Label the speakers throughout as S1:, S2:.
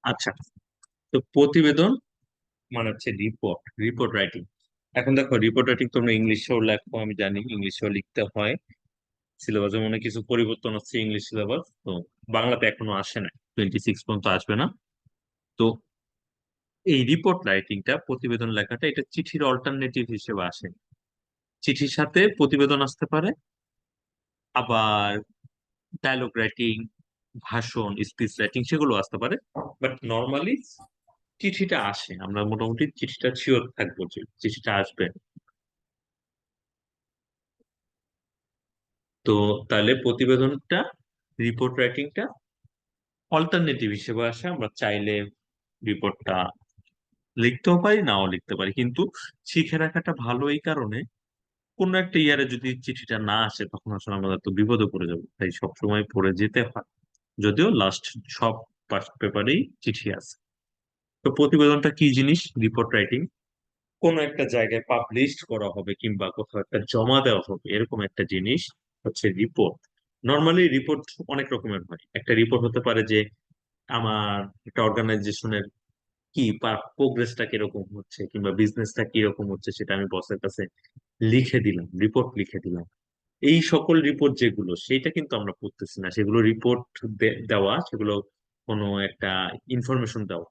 S1: আচ্ছা, তো প্রতিবেদন মানে হচ্ছে রিপোর্ট, রিপোর্ট রাইটিং। এখন দেখো, রিপোর্ট রাইটিং তোমরা ইংলিশেও লেখো, আমি জানি ইংলিশেও লিখতে হয়। সিলেবাসে মনে হয় কিছু পরিবর্তন হচ্ছে ইংলিশ সিলেবাস, তো বাংলাতে এখনো আসে না, 26 পর্যন্ত আসবে না। তো এই রিপোর্ট রাইটিংটা, প্রতিবেদন লেখাটা, এটা চিঠির অল্টারনেটিভ হিসেবে আসে। চিঠির সাথে প্রতিবেদন আসতে পারে, আবার ডায়লগ রাইটিং, ভাষণ, স্পিচ রাইটিং সেগুলো আসতে পারে। বাট নর্মালি চিঠিটা আসে, আমরা মোটামুটি চিঠিটা শিওর থাকবো যে চিঠিটা আসবে। তো তাহলে প্রতিবেদনটা, রিপোর্ট রাইটিংটা অল্টারনেটিভ হিসেবে আসে। আমরা চাইলে রিপোর্টটা লিখতেও পারি, নাও লিখতে পারি, কিন্তু শিখে রাখাটা ভালো এই কারণে, কোনো একটা ইয়ারে যদি চিঠিটা না আসে তখন আসলে আমরা তো বিপদে পড়ে যাবো, তাই সবসময় পড়ে যেতে হয়। যদিও লাস্ট সব পেপারেই চিঠি আছে। তো প্রতিবেদনটা কি জিনিস? রিপোর্ট রাইটিং, কোনো একটা জায়গায় পাবলিশ করা হবে কিংবা কোথাও একটা জমা দেওয়া হবে, এরকম একটা জিনিস হচ্ছে রিপোর্ট। নর্মালি রিপোর্ট অনেক রকমের হয়। একটা রিপোর্ট হতে পারে যে আমার একটা অর্গানাইজেশনের কি প্রোগ্রেসটা কিরকম হচ্ছে কিংবা বিজনেসটা কিরকম হচ্ছে, সেটা আমি বসের কাছে লিখে দিলাম, রিপোর্ট লিখে দিলাম। এই সকল রিপোর্ট যেগুলো, সেটা কিন্তু আমরা পড়তেছি না, সেগুলো রিপোর্ট দেওয়া, সেগুলো কোনো একটা ইনফরমেশন দেওয়া।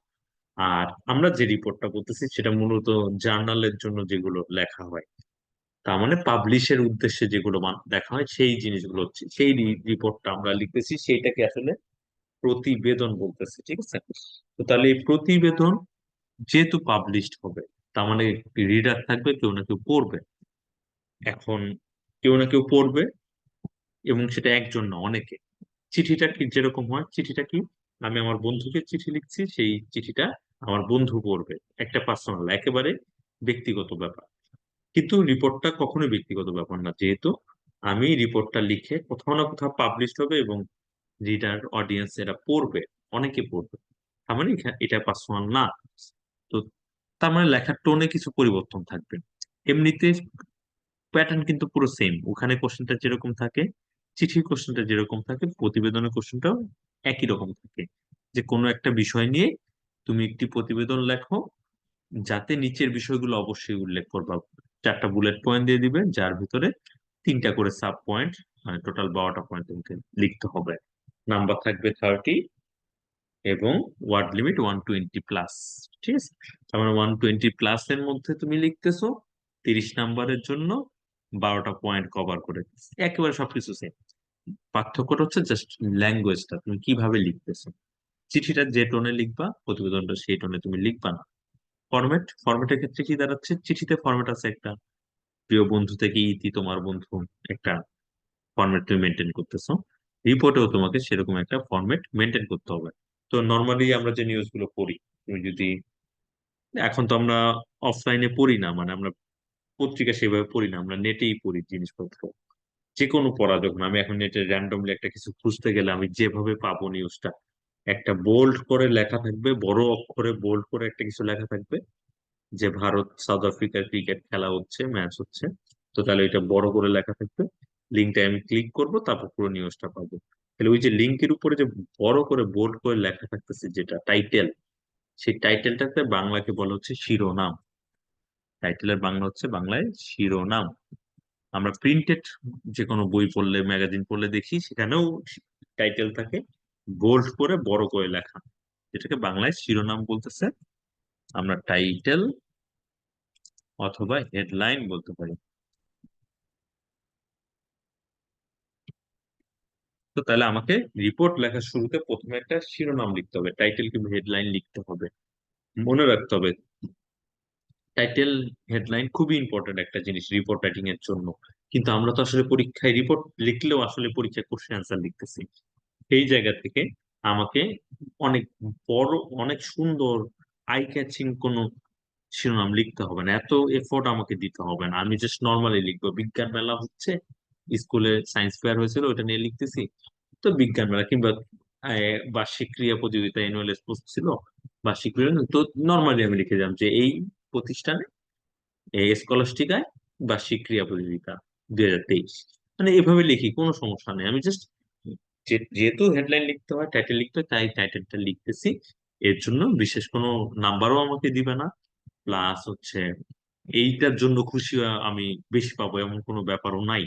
S1: আর আমরা যে রিপোর্টটা বলতেছি সেটা মূলত জার্নালের জন্য যেগুলো লেখা হয়, তার মানে পাবলিশের উদ্দেশ্যে যেগুলো দেখা হয়, সেই জিনিসগুলো হচ্ছে, সেই রিপোর্টটা আমরা লিখতেছি, সেইটাকে আসলে প্রতিবেদন বলতেছে, ঠিক আছে? তো তাহলে এই প্রতিবেদন যেহেতু পাবলিশড হবে, তার মানে রিডার থাকবে, কেউ না কেউ পড়বে। এখন কেউ না কেউ পড়বে, এবং সেটা একজন না, অনেকে। চিঠিটা কি যেরকম হয়, চিঠিটা কি, আমি আমার বন্ধুকে চিঠি লিখছি, সেই চিঠিটা আমার বন্ধু পড়বে, একটা পার্সোনাল, একেবারে ব্যক্তিগত ব্যাপার। কিন্তু রিপোর্টটা কখনোই ব্যক্তিগত ব্যাপার না, যেহেতু আমি রিপোর্টটা লিখে কোথাও না কোথাও পাবলিশ হবে, এবং রিডার, অডিয়েন্স এরা পড়বে, অনেকে পড়বে। তার মানে এটা পার্সোনাল না। তো তার মানে লেখার টোনে কিছু পরিবর্তন থাকবে। এমনিতে প্যাটার্ন কিন্তু পুরো সেম, ওখানে কোশ্চেনটা যেরকম থাকে, চিঠির কোশ্চেনটা যেরকম থাকে, প্রতিবেদনের কোশ্চেনটাও একই রকম থাকে। যে কোনো একটা বিষয় নিয়ে তুমি একটি প্রতিবেদন লেখো, যাতে নিচের বিষয়গুলো অবশ্যই উল্লেখ করবা। 4টা বুলেট পয়েন্ট দিয়ে দিবে, যার ভিতরে 3টা করে সাব পয়েন্ট, মানে টোটাল 12টা পয়েন্ট তোমাকে লিখতে হবে। নাম্বার থাকবে 30, এবং ওয়ার্ড লিমিট 120+। ঠিক আছে? তার মানে 120+ এর মধ্যে তুমি লিখতেছো 30 নাম্বারের জন্য, 12টা পয়েন্ট কভার করে। একেবারে সবকিছু সেম, পার্থক্যটা হচ্ছে জাস্ট ল্যাঙ্গুয়েজটা, তুমি কিভাবে লিখতেছো। চিঠিটা যে টোনে লিখবা, প্রতিবেদনটা সেই টোনে তুমি লিখবা না। ফরম্যাটের ক্ষেত্রে কি দাঁড়াচ্ছে, চিঠিতে ফরম্যাট আছে একটা, প্রিয় বন্ধু থেকে ইতি তোমার বন্ধু, একটা ফরম্যাট তুমি মেনটেন করতেছো। রিপোর্টেও তোমাকে সেরকম একটা ফরম্যাট মেনটেন করতে হবে। তো নর্মালি আমরা যে নিউজ গুলো পড়ি, তুমি যদি, এখন তো আমরা অফলাইনে পড়ি না, মানে আমরা পত্রিকা সেভাবে পড়ি না, আমরা নেটেই পড়ি জিনিসপত্র। যে কোনো পড়া, যখন আমি এখন নেটে র্যান্ডমলি একটা কিছু খুঁজতে গেলে, আমি যেভাবে পাবো নিউজটা, একটা বোল্ড করে লেখা থাকবে, বড় অক্ষরে বোল্ড করে একটা কিছু লেখা থাকবে, যে ভারত সাউথ আফ্রিকার ক্রিকেট খেলা হচ্ছে, ম্যাচ হচ্ছে। তো তাহলে এটা বড় করে লেখা থাকবে, লিঙ্কটা আমি ক্লিক করব, তারপর পুরো নিউজটা পাবো। তাহলে ওই যে লিঙ্কের উপরে যে বড় করে বোল্ড করে লেখা থাকতেছে, যেটা টাইটেল, সেই টাইটেলটাতে বাংলাকে বলা হচ্ছে শিরোনাম। টাইটেলের বাংলা হচ্ছে বাংলায় শিরোনাম। আমরা প্রিন্টেড যে কোনো বই পড়লে, ম্যাগাজিন পড়লে দেখি, সেখানেও টাইটেল থাকে বোল্ড করে বড় করে লেখা, যেটাকে বাংলায় শিরোনাম বলতেছে। আমরা টাইটেল অথবা হেডলাইন বলতে পারি। তো তাহলে আমাকে রিপোর্ট লেখার শুরুতে প্রথমে একটা শিরোনাম লিখতে হবে, টাইটেল কিংবা হেডলাইন লিখতে হবে। মনে রাখতে হবে, টাইটেল, হেডলাইন খুবই ইম্পর্টেন্ট একটা জিনিস রিপোর্ট রাইটিং এর জন্য। কিন্তু আমরা তো আসলে পরীক্ষায় রিপোর্ট লিখলেও আসলে পরীক্ষায় কোশ্চেন আনসার লিখতেছি। সেই জায়গা থেকে আমাকে অনেক বড়, অনেক সুন্দর, আই ক্যাচিং কোন শিরোনাম লিখতে হবে না, এত এফোর্ট আমাকে দিতে হবে না। আমি জাস্ট নর্মালি লিখবো, বিজ্ঞান মেলা হচ্ছে, স্কুলে সায়েন্স ফেয়ার হয়েছিল, ওটা নিয়ে লিখতেছি। তো বিজ্ঞান মেলা কিংবা বার্ষিক ক্রীড়া প্রতিযোগিতা, অ্যানুয়াল স্পোর্টস ছিল, বার্ষিক ক্রীড়া, তো নর্মালি আমি লিখে দিলাম যে এই প্রতিষ্ঠানে, এই স্কলাস্টিকায় বার্ষিক ক্রীড়া প্রতিযোগিতা 2023। মানে এভাবে লিখি, কোনো সমস্যা নেই। আমি জাস্ট যেহেতু হেডলাইন লিখতে হয়, টাইটেল লিখতে হয়, তাই টাইটেলটা লিখতেছি। এর জন্য বিশেষ কোনো নাম্বারও আমাকে দিবে না। প্লাস হচ্ছে এইটার জন্য খুশি আমি বেশি পাবো এমন কোনো ব্যাপারও নাই।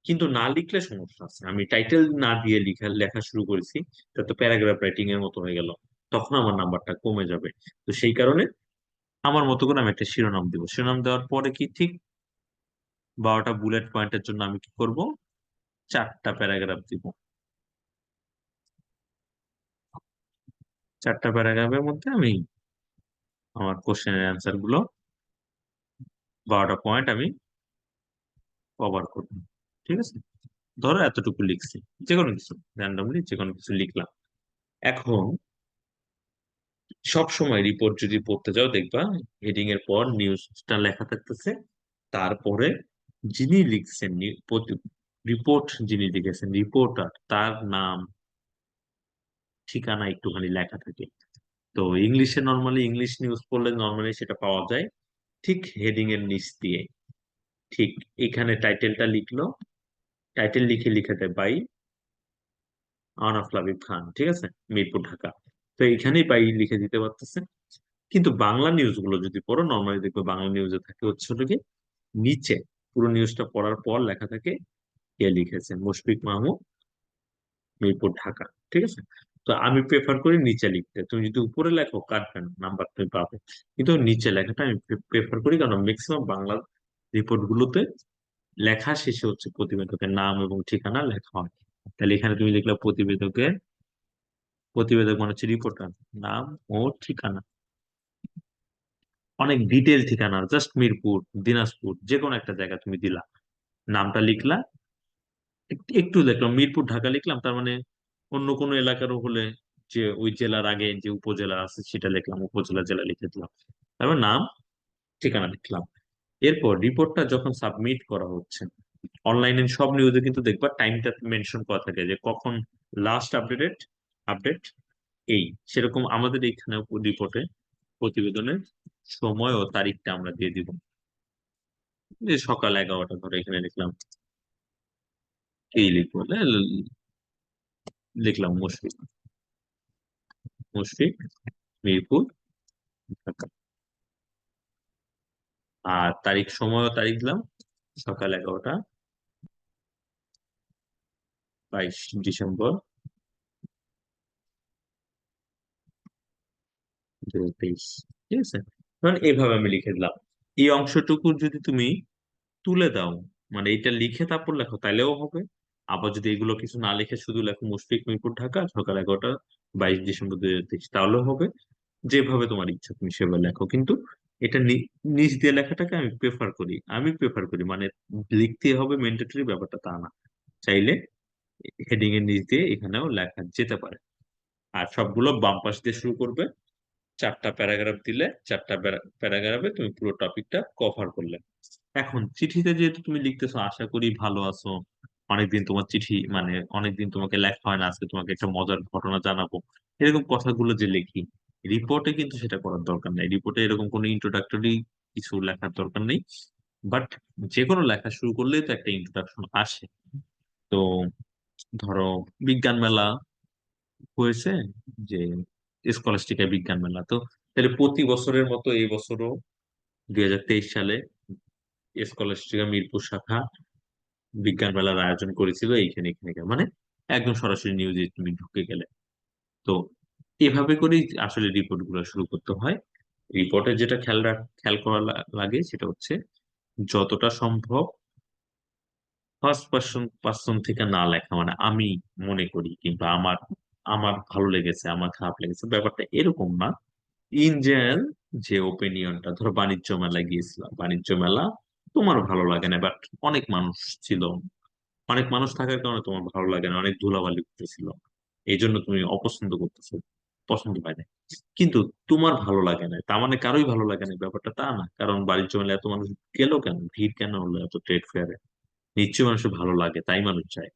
S1: কিন্তু না লিখলে সমস্যা আছে, আমি টাইটেল না দিয়ে লেখা শুরু করেছি, তা তো প্যারাগ্রাফ রাইটিং এর মতো হয়ে গেল, তখন আমার নাম্বারটা কমে যাবে। তো সেই কারণে আমার মতো করে আমি একটা শিরোনাম দিব, শিরোনাম দেওয়ার পরে কি ঠিক 12টা বুলেট পয়েন্টের জন্য আমি কি করব, 4টা প্যারাগ্রাফ দিব। 4টা প্যারাগ্রাফের মধ্যে আমি আমার কোশ্চেনের অ্যান্সার গুলো, 12টা পয়েন্ট আমি কভার করব। ঠিক আছে, ধরো এতটুকু লিখছি, যে কোনো কিছু র্যান্ডমলি যে কোনো কিছু লিখলাম। এখন সব সময় রিপোর্ট যদি পড়তে যাও দেখবা হেডিং এর পর নিউজটা লেখা থাকতেছে, তারপরে যিনি লিখছেন রিপোর্ট, যিনি লিখেছেন রিপোর্টার, তার নাম ঠিকানা একটুখানি লেখা থাকে। তো ইংলিশে নর্মালি, ইংলিশ নিউজ পড়লে নর্মালি সেটা পাওয়া যায় ঠিক হেডিং এর নিচ দিয়ে। ঠিক এখানে টাইটেলটা লিখলো, টাইটেল লিখে লিখে দেয় বাই আনাফ লাবিব খান, ঠিক আছে, মিরপুর ঢাকা। তো এখানেই বাই লিখে দিতে পারতেছে। কিন্তু বাংলা নিউজ গুলো যদি পড়ো নর্মালি দেখবে বাংলা নিউজে থাকে হচ্ছে হলো কি নিচে, পুরো নিউজটা পড়ার পর লেখা থাকে কে লিখেছে, মুশফিক মাহমুদ, মিরপুর ঢাকা। ঠিক আছে, তো আমি প্রেফার করি নিচে লিখতে। তুমি যদি উপরে লেখো কাটবে না, নাম্বার তুমি পাবে, কিন্তু নিচে লেখাটা আমি প্রেফার করি, কারণ ম্যাক্সিমাম বাংলা রিপোর্ট গুলোতে লেখা শেষে হচ্ছে প্রতিবেদকের নাম এবং ঠিকানা লেখা হয়। তাহলে এখানে তুমি লিখলে প্রতিবেদকের, প্রতিবেদক মানে হচ্ছে রিপোর্টার, নাম ও ঠিকানা, অনেক ডিটেল ঠিকানা, জাস্ট মিরপুর, দিনাজপুর, যে কোনো একটা জায়গা তুমি দিলা, নামটা লিখলা, একটু দেখলাম মিরপুর ঢাকা লিখলাম, তার মানে অন্য কোনো এলাকারও হলে যে ওই জেলার আগে যে উপজেলা আছে সেটা লিখলাম, উপজেলা জেলা লিখে দিলাম, তারপর নাম ঠিকানা লিখলাম। এরপর রিপোর্টটা যখন সাবমিট করা হচ্ছে, অনলাইনে সব নিউজে কিন্তু দেখবা টাইমটা মেনশন করা থাকে যে কখন লাস্ট আপডেটেড, আপডেট এই, সেরকম আমাদের এইখানে রিপোর্টে, প্রতিবেদনের সময় ও তারিখটা আমরা দিয়ে দিব। যে সকাল 11টা ধরে এখানে লিখলাম, এই লিখবো, লিখলাম মুশফিক, মুশফিক, মিরপুর, ঢাকা। আর তারিখ, সময় ও তারিখ দিলাম সকাল 11টা, 22 ডিসেম্বর 2023। ঠিক আছে, মানে এইভাবে আমি লিখে দিলাম। এই অংশটুকু যদি তুমি তুলে দাও, মানে এটা লিখে তারপর লেখো তাইলেও হবে। আবার যদি এগুলো কিছু না লিখে শুধু লেখো মুশফিক, মিরপুর, ঢাকা, সকাল 11টা, 22 ডিসেম্বর 2023, তাহলেও হবে। যেভাবে তোমার ইচ্ছা তুমি সেভাবে লেখো, কিন্তু এটা নিচ দিয়ে লেখাটাকে আমি প্রেফার করি, আমি প্রেফার করি, মানে লিখতে হবে ম্যান্ডেটরি ব্যাপারটা তা না, চাইলে হেডিং এর নিচ দিয়ে এখানেও লেখা যেতে পারে। আর সবগুলো বাম পাশ দিয়ে শুরু করবে, 4টা প্যারাগ্রাফ দিলে 4টা প্যারাগ্রাফে তুমি পুরো টপিকটা কভার করলে। এখন চিঠিতে যেহেতু তুমি লিখতেছো, আশা করি ভালো আছো, অনেকদিন তোমার চিঠি, মানে অনেকদিন তোমাকে লেখা হয় না, আজকে তোমাকে একটা মজার ঘটনা জানাবো, এরকম কথাগুলো যে লিখি, রিপোর্টে কিন্তু সেটা করার দরকার নেই। রিপোর্টে এরকম কোনো ইন্ট্রোডাক্টরি কিছু লেখার দরকার নেই। বাট যে কোনো লেখা শুরু করলেই তো একটা ইন্ট্রোডাকশন আসে। তো ধরো বিজ্ঞান মেলা হয়েছে, যে স্কলাস্টিকা বিজ্ঞান মেলা, তো তাহলে প্রতি বছরের মতো এই বছরও 2023 সালে স্কলাস্টিকা মিরপুর শাখা বিজ্ঞান মেলার আয়োজন করেছিল এইখানে, এখানে মানে একদম সরাসরি নিউজে তুমি ঢুকে গেলে। তো এভাবে করেই আসলে রিপোর্ট গুলো শুরু করতে হয়। রিপোর্টে যেটা খেয়াল করা লাগে সেটা হচ্ছে যতটা সম্ভব ফার্স্ট পার্সন পার্সন থেকে না লেখা, মানে আমি মনে করি কিংবা আমার, আমার ভালো লেগেছে, আমার খারাপ লেগেছে, ব্যাপারটা এরকম না। ইন জেনারেল যে ওপিনিয়নটা, ধরো বাণিজ্য মেলা গিয়েছিলাম, বাণিজ্য মেলা তোমার ভালো লাগে না, বাট অনেক মানুষ ছিল, অনেক মানুষ থাকার কারণে তোমার ভালো লাগে না, অনেক ধুলাবালি উঠতেছিল, এই জন্য তুমি অপছন্দ করতেছো, পছন্দ হয় না। কিন্তু তোমার ভালো লাগে না তার মানে কারোই ভালো লাগে না, ব্যাপারটা তা না। কারণ বাণিজ্য মেলায় এত মানুষ গেল কেন, ভিড় কেন হলো এত ট্রেড ফেয়ারে, নিশ্চয়ই মানুষের ভালো লাগে তাই মানুষ যায়।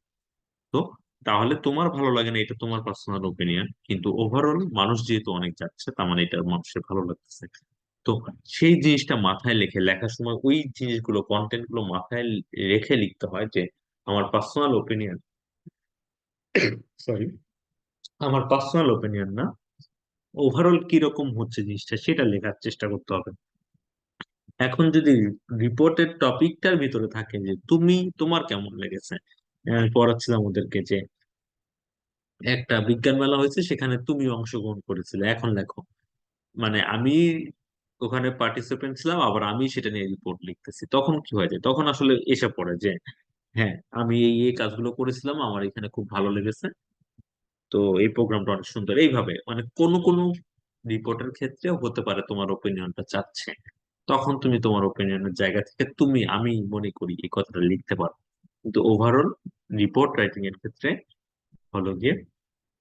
S1: তো তাহলে তোমার ভালো লাগে না, এটা তোমার পার্সোনাল ওপিনিয়ন, কিন্তু ওভারঅল মানুষ যেহেতু অনেক যাচ্ছে তার মানে এটা মানুষের ভালো লাগতেছে। তো সেই জিনিসটা মাথায় লেখার সময় ওই জিনিসগুলো, কন্টেন্ট গুলো মাথায় রেখে লিখতে হয় যে আমার পার্সোনাল ওপিনিয়ন, সরি, আমার পার্সোনাল ওপিনিয়ন না, ওভারঅল কিরকম হচ্ছে জিনিসটা সেটা লেখার চেষ্টা করতে হবে। এখন যদি রিপোর্টের টপিকটার ভিতরে থাকে যে তোমার কেমন লেগেছে, আমি পড়াচ্ছিলাম ওদেরকে যে একটা বিজ্ঞান মেলা হয়েছে, সেখানে তুমি অংশগ্রহণ করেছিলে, এখন লেখো। মানে আমি ওখানে পার্টিসিপেন্ট ছিলাম, আবার আমি সেটা নিয়ে রিপোর্ট লিখতেছি, তখন কি হয়ে যায়, তখন আসলে এসে পড়ে যে হ্যাঁ, আমি এই এই কাজগুলো করেছিলাম, আমার এখানে খুব ভালো লেগেছে, তো এই প্রোগ্রামটা অনেক সুন্দর। এইভাবে মানে কোনো কোনো রিপোর্টের ক্ষেত্রেও হতে পারে তোমার ওপিনিয়নটা চাচ্ছে, তখন তুমি তোমার ওপিনিয়নের জায়গা থেকে আমি মনে করি এই কথাটা লিখতে পারো। কিন্তু ওভারঅল রিপোর্ট রাইটিং এর ক্ষেত্রে হলো গিয়ে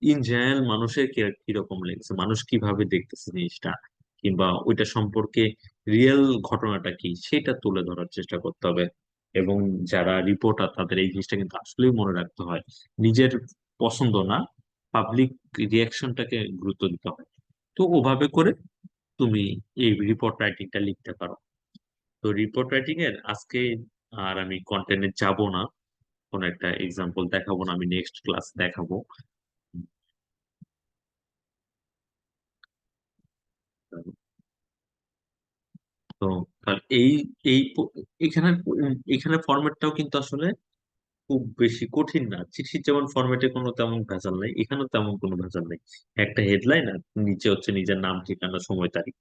S1: ইন জেনারেল মানুষের কিরকম লেগেছে, মানুষ কিভাবে দেখতেছে জিনিসটা, কিংবা ওইটা সম্পর্কে রিয়েল ঘটনাটা কি সেটা তুলে ধরার চেষ্টা করতে হবে। এবং যারা রিপোর্টার তাদের এই জিনিসটা কিন্তু আসলেই মনে রাখতে হয়, নিজের পছন্দ না, পাবলিক রিয়াকশনটাকে গুরুত্ব দিতে হয়। তো ওভাবে করে তুমি এই রিপোর্ট রাইটিংটা লিখতে পারো। তো রিপোর্ট রাইটিং এর আজকে আর আমি কন্টেন্টে যাব না, কোন একটা এক্সাম্পল দেখাবো না, আমি নেক্সট ক্লাস দেখাবো। তো তাহলে এই এখানে এখানে ফরম্যাটটাও কিন্তু আসলে খুব বেশি কঠিন না, চিঠির যেমন ফরম্যাটে কোনো তেমন ভেজাল নেই, এখানেও তেমন কোনো ভেজাল নেই। একটা হেডলাইন আর নিচে হচ্ছে নিজের নাম, ঠিকানা, সময়, তারিখ,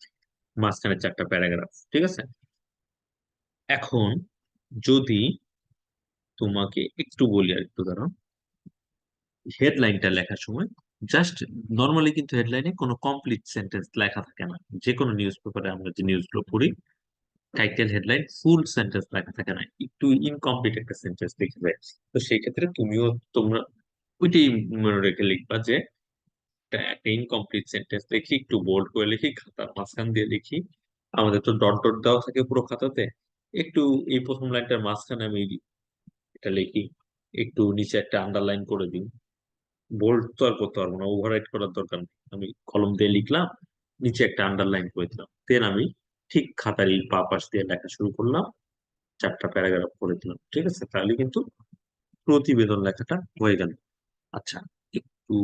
S1: মাঝখানে চারটা প্যারাগ্রাফ, ঠিক আছে। এখন যদি তোমাকে একটু বলি, আর একটু দাঁড়াও, হেডলাইনটা লেখার সময় জাস্ট নর্মালি কিন্তু হেডলাইনে কোনো কমপ্লিট সেন্টেন্স লেখা থাকে না। যে কোনো নিউজ পেপারে আমরা যে নিউজগুলো পড়ি, টাইটেল হেডলাইন ফুল সেন্টেন্স লেখা থাকে না, একটু ইনকমপ্লিট একটা সেন্টেন্স লিখে যায়। তো সেই ক্ষেত্রে তোমরা ওইটাই মনে রেখে লিখবা যে একটা ইনকমপ্লিট সেন্টেন্স লিখি, একটু বোল্ড করে লিখি, খাতার মাঝখান দিয়ে লিখি। আমাদের তো ডট ডট দেওয়া থাকে পুরো খাতাতে, একটু এই প্রথম লাইনটার মাঝখানে আমি এটা লিখি, একটু নিচে একটা আন্ডারলাইন করে দিই। বোল্ড তো আর করতে পারবো না, ওভাররাইট করার দরকার নেই, আমি কলম দিয়ে লিখলাম, নিচে একটা আন্ডারলাইন করে দিলাম, দেন আমি ঠিক খাতার এই পা পাশ দিয়ে লেখা শুরু করলাম, চারটা প্যারাগ্রাফ করে দিলাম, ঠিক আছে। তাহলে কিন্তু প্রতিবেদন লেখাটা হয়ে গেল। আচ্ছা, একটু